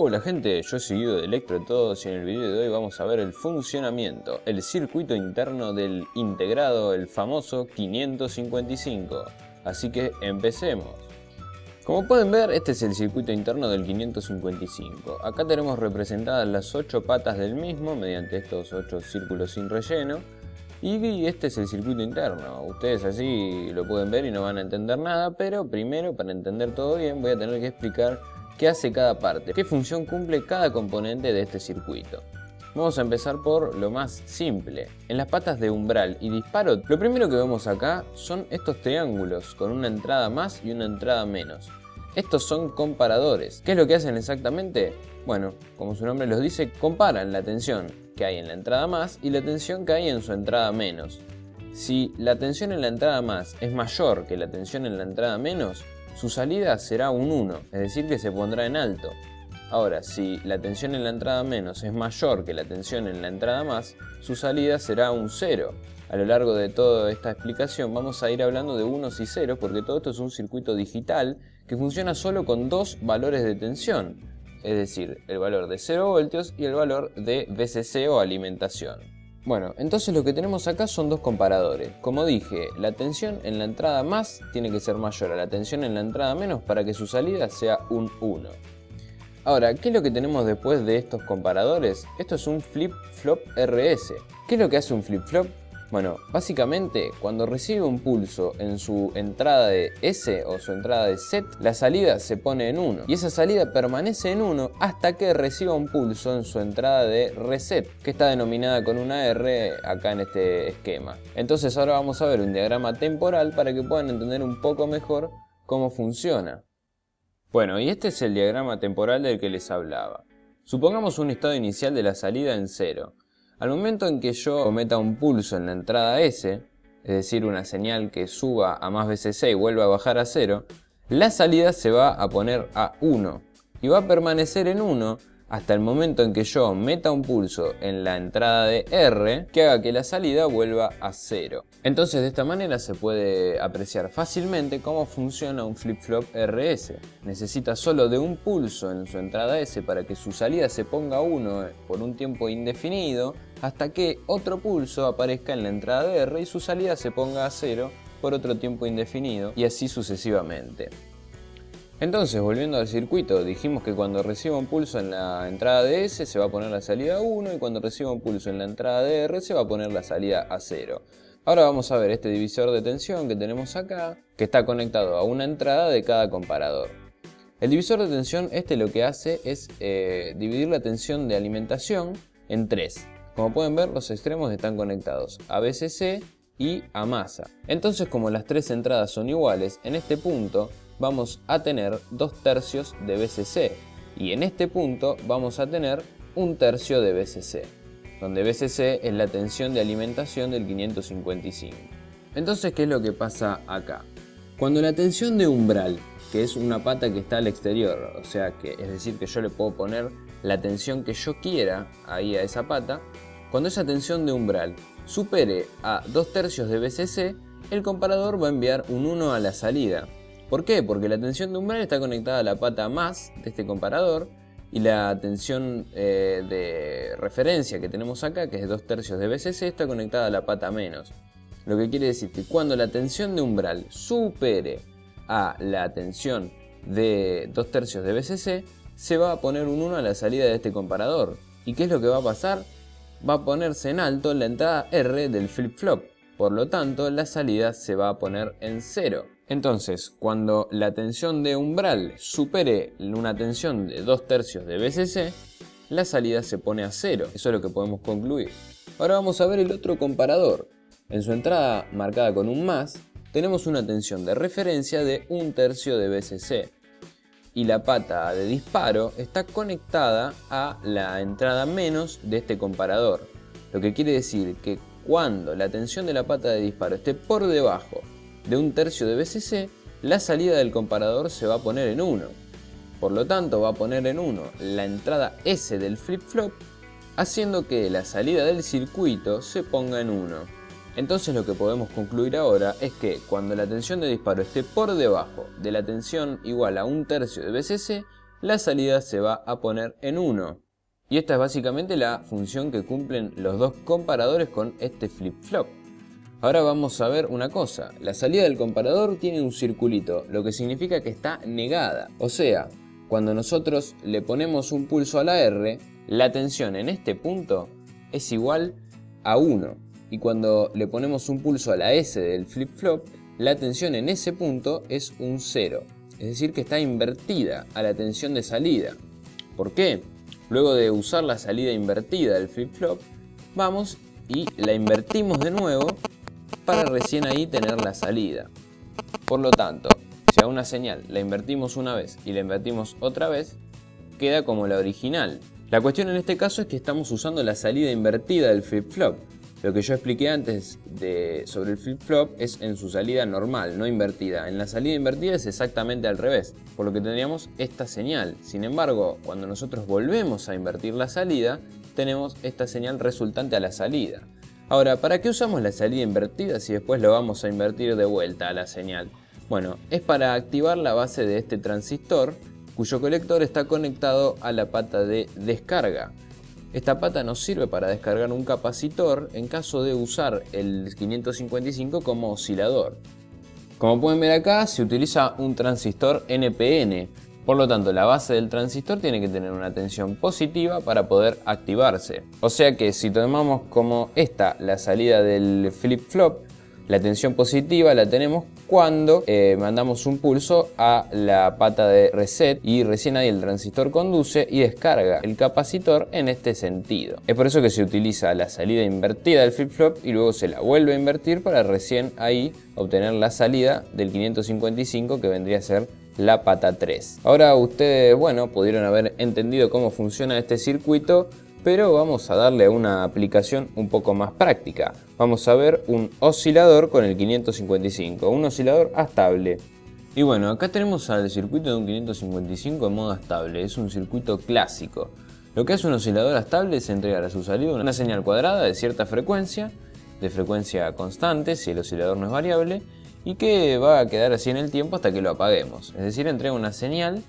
Hola gente, yo soy Guido de Electrotodos y en el video de hoy vamos a ver el funcionamiento, el circuito interno del integrado, el famoso 555. Así que empecemos. Como pueden ver, este es el circuito interno del 555. Acá tenemos representadas las 8 patas del mismo mediante estos 8 círculos sin relleno. Y este es el circuito interno. Ustedes así lo pueden ver y no van a entender nada, pero primero, para entender todo bien, voy a tener que explicar qué hace cada parte, qué función cumple cada componente de este circuito. Vamos a empezar por lo más simple. En las patas de umbral y disparo, lo primero que vemos acá son estos triángulos con una entrada más y una entrada menos. Estos son comparadores. ¿Qué es lo que hacen exactamente? Bueno, como su nombre los dice, comparan la tensión que hay en la entrada más y la tensión que hay en su entrada menos. Si la tensión en la entrada más es mayor que la tensión en la entrada menos, su salida será un 1, es decir que se pondrá en alto. Ahora, si la tensión en la entrada menos es mayor que la tensión en la entrada más, su salida será un 0. A lo largo de toda esta explicación vamos a ir hablando de unos y ceros porque todo esto es un circuito digital que funciona solo con dos valores de tensión, es decir, el valor de 0 voltios y el valor de VCC o alimentación. Bueno, entonces lo que tenemos acá son dos comparadores. Como dije, la tensión en la entrada más tiene que ser mayor a la tensión en la entrada menos para que su salida sea un 1. Ahora, ¿qué es lo que tenemos después de estos comparadores? Esto es un flip-flop RS. ¿Qué es lo que hace un flip-flop? Bueno, básicamente cuando recibe un pulso en su entrada de S o su entrada de set, la salida se pone en 1 y esa salida permanece en 1 hasta que reciba un pulso en su entrada de reset, que está denominada con una R acá en este esquema. Entonces ahora vamos a ver un diagrama temporal para que puedan entender un poco mejor cómo funciona. Bueno, y este es el diagrama temporal del que les hablaba. Supongamos un estado inicial de la salida en 0. Al momento en que yo cometa un pulso en la entrada S, es decir, una señal que suba a más VCC y vuelva a bajar a 0, la salida se va a poner a 1 y va a permanecer en 1 hasta el momento en que yo meta un pulso en la entrada de R que haga que la salida vuelva a 0. Entonces de esta manera se puede apreciar fácilmente cómo funciona un flip-flop RS. Necesita solo de un pulso en su entrada S para que su salida se ponga a 1 por un tiempo indefinido hasta que otro pulso aparezca en la entrada de R y su salida se ponga a 0 por otro tiempo indefinido y así sucesivamente. Entonces, volviendo al circuito, dijimos que cuando reciba un pulso en la entrada de S se va a poner la salida a 1 y cuando reciba un pulso en la entrada de R se va a poner la salida a 0. Ahora vamos a ver este divisor de tensión que tenemos acá, que está conectado a una entrada de cada comparador. El divisor de tensión lo que hace es dividir la tensión de alimentación en 3. Como pueden ver, los extremos están conectados a VCC y a masa. Entonces, como las tres entradas son iguales, en este punto vamos a tener 2/3 de VCC y en este punto vamos a tener 1/3 de VCC, donde VCC es la tensión de alimentación del 555. Entonces, ¿qué es lo que pasa acá? Cuando la tensión de umbral, que es una pata que está al exterior, o sea que es decir que yo le puedo poner la tensión que yo quiera ahí a esa pata, cuando esa tensión de umbral supere a 2/3 de VCC, el comparador va a enviar un 1 a la salida. ¿Por qué? Porque la tensión de umbral está conectada a la pata más de este comparador y la tensión de referencia que tenemos acá, que es 2/3 de VCC, está conectada a la pata menos. Lo que quiere decir que cuando la tensión de umbral supere a la tensión de 2/3 de VCC, se va a poner un 1 a la salida de este comparador. ¿Y qué es lo que va a pasar? Va a ponerse en alto la entrada R del flip-flop. Por lo tanto, la salida se va a poner en 0. Entonces, cuando la tensión de umbral supere una tensión de 2/3 de VCC, la salida se pone a 0. Eso es lo que podemos concluir. Ahora vamos a ver el otro comparador. En su entrada marcada con un más, tenemos una tensión de referencia de 1/3 de VCC. Y la pata de disparo está conectada a la entrada menos de este comparador. Lo que quiere decir que cuando la tensión de la pata de disparo esté por debajo de 1/3 de VCC, la salida del comparador se va a poner en 1. Por lo tanto, va a poner en 1 la entrada S del flip-flop, haciendo que la salida del circuito se ponga en 1. Entonces lo que podemos concluir ahora es que cuando la tensión de disparo esté por debajo de la tensión igual a 1/3 de VCC, la salida se va a poner en 1. Y esta es básicamente la función que cumplen los dos comparadores con este flip-flop. Ahora vamos a ver una cosa. La salida del comparador tiene un circulito, lo que significa que está negada. O sea, cuando nosotros le ponemos un pulso a la R, la tensión en este punto es igual a 1. Y cuando le ponemos un pulso a la S del flip-flop, la tensión en ese punto es un 0. Es decir, que está invertida a la tensión de salida. ¿Por qué? Luego de usar la salida invertida del flip-flop, vamos y la invertimos de nuevo para recién ahí tener la salida. Por lo tanto, si a una señal la invertimos una vez y la invertimos otra vez, queda como la original. La cuestión en este caso es que estamos usando la salida invertida del flip-flop. Lo que yo expliqué antes sobre el flip-flop es en su salida normal, no invertida. En la salida invertida es exactamente al revés, por lo que tendríamos esta señal. Sin embargo, cuando nosotros volvemos a invertir la salida, tenemos esta señal resultante a la salida. Ahora, ¿para qué usamos la salida invertida si después lo vamos a invertir de vuelta a la señal? Bueno, es para activar la base de este transistor, cuyo colector está conectado a la pata de descarga. Esta pata nos sirve para descargar un capacitor en caso de usar el 555 como oscilador. Como pueden ver acá, se utiliza un transistor NPN, por lo tanto la base del transistor tiene que tener una tensión positiva para poder activarse. O sea que si tomamos como esta la salida del flip-flop, la tensión positiva la tenemos cuando mandamos un pulso a la pata de reset y recién ahí el transistor conduce y descarga el capacitor en este sentido. Es por eso que se utiliza la salida invertida del flip-flop y luego se la vuelve a invertir para recién ahí obtener la salida del 555 que vendría a ser la pata 3. Ahora ustedes, bueno, pudieron haber entendido cómo funciona este circuito, pero vamos a darle una aplicación un poco más práctica. Vamos a ver un oscilador con el 555, un oscilador astable. Y bueno, acá tenemos al circuito de un 555 en modo estable, es un circuito clásico. Lo que hace un oscilador estable es entregar a su salida una señal cuadrada de cierta frecuencia, de frecuencia constante si el oscilador no es variable, y que va a quedar así en el tiempo hasta que lo apaguemos. Es decir, entrega una señal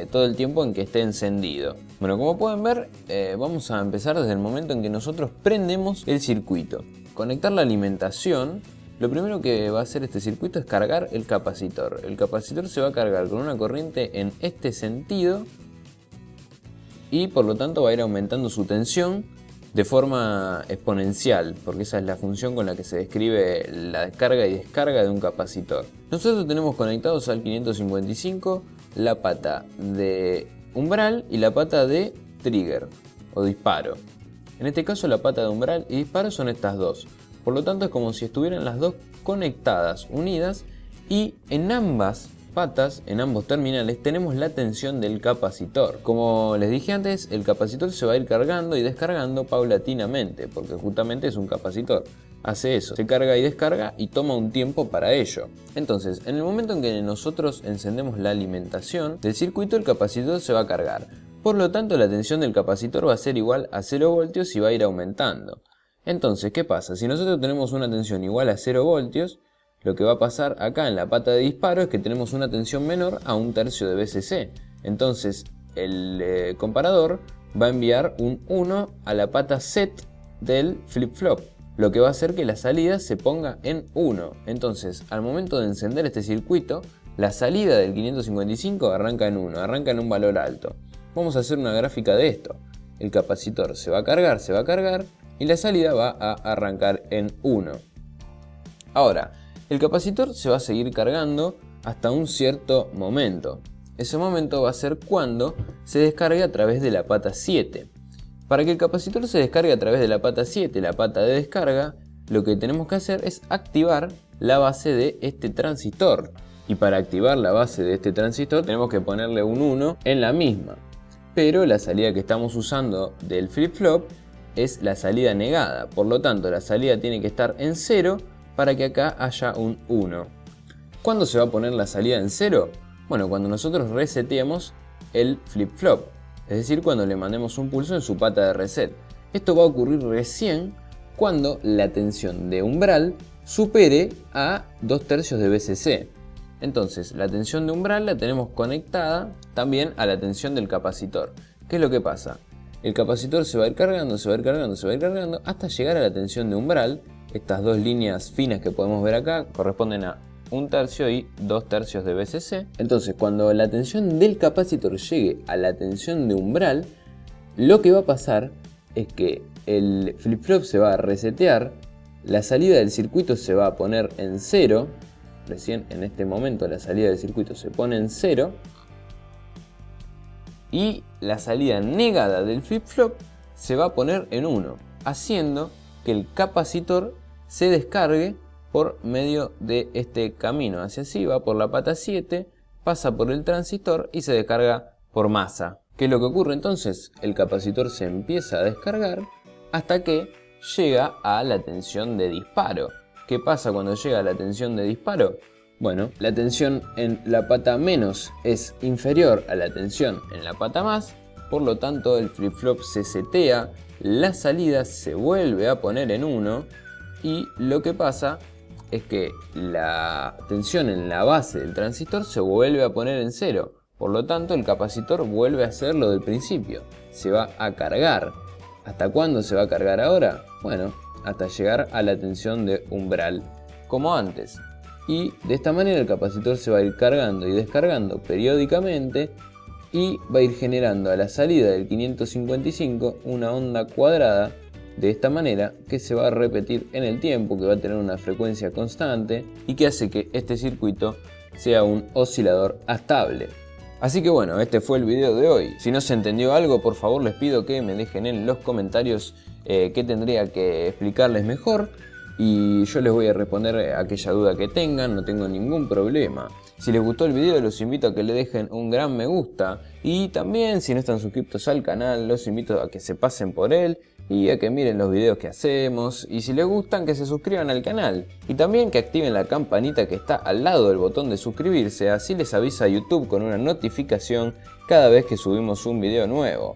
todo el tiempo en que esté encendido. Bueno, como pueden ver, vamos a empezar desde el momento en que nosotros prendemos el circuito. Conectar la alimentación, lo primero que va a hacer este circuito es cargar el capacitor. El capacitor se va a cargar con una corriente en este sentido y por lo tanto va a ir aumentando su tensión de forma exponencial, porque esa es la función con la que se describe la descarga y descarga de un capacitor. Nosotros tenemos conectados al 555 la pata de umbral y la pata de trigger o disparo. En este caso la pata de umbral y disparo son estas dos. Por lo tanto es como si estuvieran las dos conectadas, unidas, y en ambas patas, en ambos terminales, tenemos la tensión del capacitor. Como les dije antes, el capacitor se va a ir cargando y descargando paulatinamente, porque justamente es un capacitor. Hace eso, se carga y descarga y toma un tiempo para ello. Entonces, en el momento en que nosotros encendemos la alimentación del circuito, el capacitor se va a cargar. Por lo tanto, la tensión del capacitor va a ser igual a 0 voltios y va a ir aumentando. Entonces, ¿qué pasa? Si nosotros tenemos una tensión igual a 0 voltios, lo que va a pasar acá en la pata de disparo es que tenemos una tensión menor a 1/3 de VCC. Entonces, el comparador va a enviar un 1 a la pata set del flip-flop, lo que va a hacer que la salida se ponga en 1. Entonces, al momento de encender este circuito, la salida del 555 arranca en 1, arranca en un valor alto. Vamos a hacer una gráfica de esto. El capacitor se va a cargar y la salida va a arrancar en 1. Ahora, el capacitor se va a seguir cargando hasta un cierto momento. Ese momento va a ser cuando se descargue a través de la pata 7. Para que el capacitor se descargue a través de la pata 7, la pata de descarga, lo que tenemos que hacer es activar la base de este transistor. Y para activar la base de este transistor tenemos que ponerle un 1 en la misma. Pero la salida que estamos usando del flip-flop es la salida negada. Por lo tanto, la salida tiene que estar en 0 para que acá haya un 1. ¿Cuándo se va a poner la salida en 0? Bueno, cuando nosotros reseteemos el flip-flop. Es decir, cuando le mandemos un pulso en su pata de reset. Esto va a ocurrir recién cuando la tensión de umbral supere a 2/3 de VCC. Entonces la tensión de umbral la tenemos conectada también a la tensión del capacitor. ¿Qué es lo que pasa? El capacitor se va a ir cargando, se va a ir cargando, se va a ir cargando hasta llegar a la tensión de umbral. Estas dos líneas finas que podemos ver acá corresponden a 1/3 y 2/3 de VCC. Entonces cuando la tensión del capacitor llegue a la tensión de umbral, lo que va a pasar es que el flip-flop se va a resetear, la salida del circuito se va a poner en 0, recién en este momento la salida del circuito se pone en 0, y la salida negada del flip-flop se va a poner en 1, haciendo que el capacitor se descargue por medio de este camino. Hacia así va por la pata 7, pasa por el transistor y se descarga por masa. ¿Qué es lo que ocurre entonces? El capacitor se empieza a descargar hasta que llega a la tensión de disparo. ¿Qué pasa cuando llega a la tensión de disparo? Bueno, la tensión en la pata menos es inferior a la tensión en la pata más, por lo tanto el flip-flop se setea, la salida se vuelve a poner en 1 y lo que pasa es que la tensión en la base del transistor se vuelve a poner en 0. Por lo tanto el capacitor vuelve a hacer lo del principio, se va a cargar. ¿Hasta cuándo se va a cargar ahora? Bueno, hasta llegar a la tensión de umbral, como antes. Y de esta manera el capacitor se va a ir cargando y descargando periódicamente y va a ir generando a la salida del 555 una onda cuadrada de esta manera que se va a repetir en el tiempo, que va a tener una frecuencia constante y que hace que este circuito sea un oscilador estable. Así que bueno, este fue el video de hoy. Si no se entendió algo, por favor les pido que me dejen en los comentarios qué tendría que explicarles mejor. Y yo les voy a responder aquella duda que tengan, no tengo ningún problema. Si les gustó el video los invito a que le dejen un gran me gusta. Y también si no están suscriptos al canal los invito a que se pasen por él y a que miren los videos que hacemos. Y si les gustan que se suscriban al canal. Y también que activen la campanita que está al lado del botón de suscribirse. Así les avisa YouTube con una notificación cada vez que subimos un video nuevo.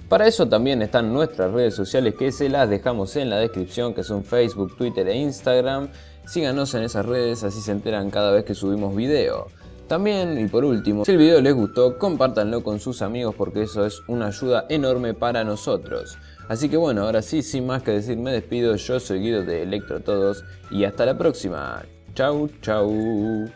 Para eso también están nuestras redes sociales que se las dejamos en la descripción, que son Facebook, Twitter e Instagram. Síganos en esas redes, así se enteran cada vez que subimos video. También, y por último, si el video les gustó, compártanlo con sus amigos porque eso es una ayuda enorme para nosotros. Así que bueno, ahora sí, sin más que decir, me despido. Yo soy Guido de Electrotodos y hasta la próxima. Chau, chau.